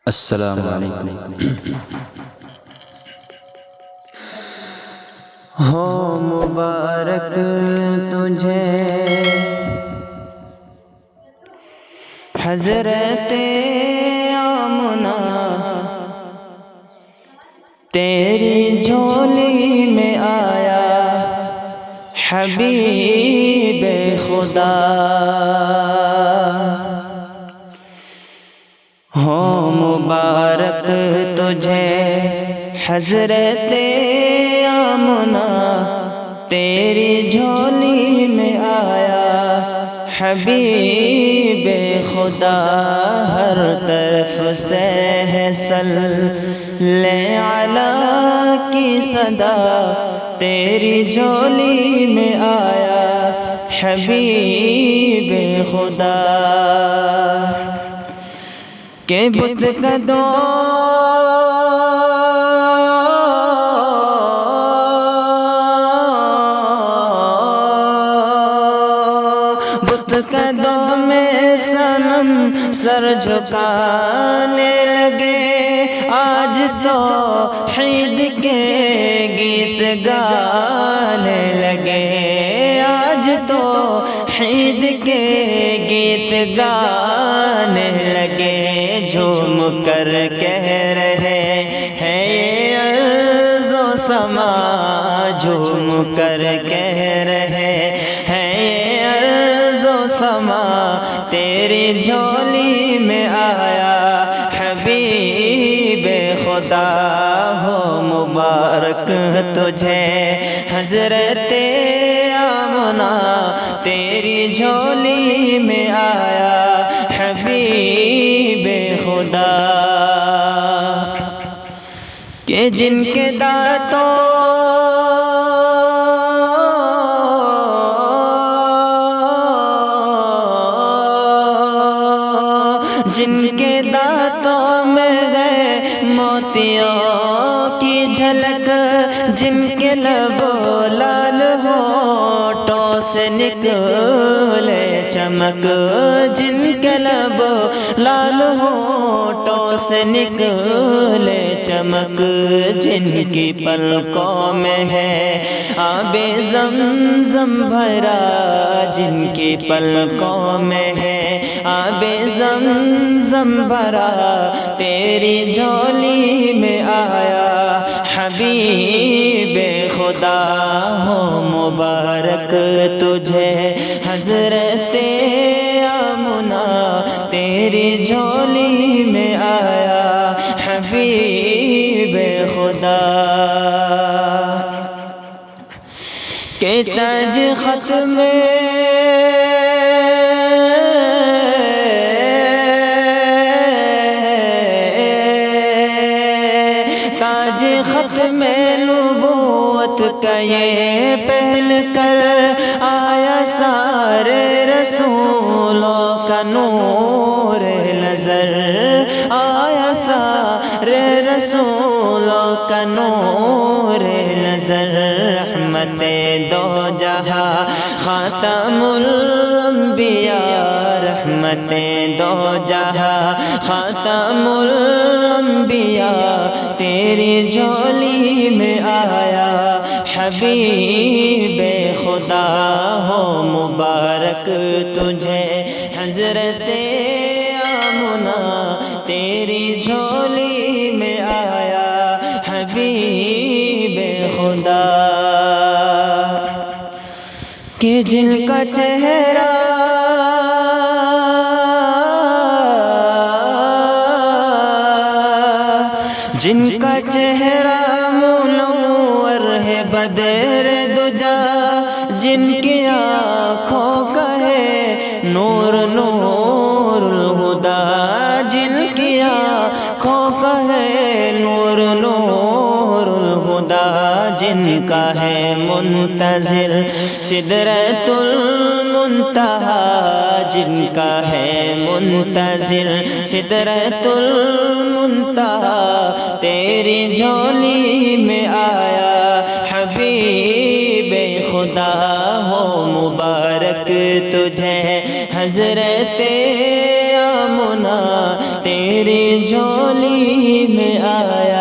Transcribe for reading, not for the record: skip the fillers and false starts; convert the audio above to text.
السلام علیکم۔ ہو مبارک تجھے حضرت آمنہ، تیری جھولی میں آیا حبیب خدا۔ ہو مبارک تجھے حضرت آمنہ، تیری جھولی میں آیا حبیب خدا۔ ہر طرف سے ہے صلی علی کی صدا، تیری جھولی میں آیا حبیب خدا۔ کہ بت قدوں میں صنم سر جھکانے لگے، آج توحید کے گیت گانے لگے، آج توحید کے گیت گانے لگے۔ جھوم کر کہہ رہے ہیں یہ ارض و سما، جھوم کر کہہ رہے ہیں یہ ارض و سما، تیری جھولی میں آیا حبیب خدا۔ ہو مبارک تجھے حضرت آمنہ، تیری جھولی میں آیا حبیب خدا۔ کہ جن کے دانتوں جن کے دانتوں میں گئے موتیوں کی جھلک، جن کے لب لال ہونٹوں سے نکلے چمک، جن کے لب لال ہونٹوں سے نکلے چمک، جن کی پلکوں میں ہے آب زمزم بھرا، جن کی پلکوں میں ہے آب زمزم بھرا، تیری جھولی میں آیا حبیب خدا۔ ہو مبارک تجھے حضرت آمنہ، تیری جھولی میں آیا حبیب خدا۔ کہ تاج ختم ختم نبوت کا یہ پہل کر آیا، سارے رسولوں کا نور نظر آیا، سارے رسولوں کا نور نظر۔ رحمت دو جہاں خاتم الانبیاء، رحمت دو جہاں خاتم الانبیاء، تیری جھولی میں آیا حبیب خدا۔ ہو مبارک تجھے حضرت آمنہ، تیری جھولی میں آیا حبیب خدا۔ کہ جن کا چہرہ جن کا چہرہ منور ہے بدر دجا، جن کی آنکھوں کا ہے نور نور الہدا، جن کی آنکھوں کا ہے نور نور الہدا، جن کا ہے منتظر سدرۃ المنتہا، جن کا ہے منتظر سدرۃ المنتہا، تیری جھولی میں آیا حبیب خدا۔ ہو مبارک تجھے حضرت ہونا تیری جھولی میں آیا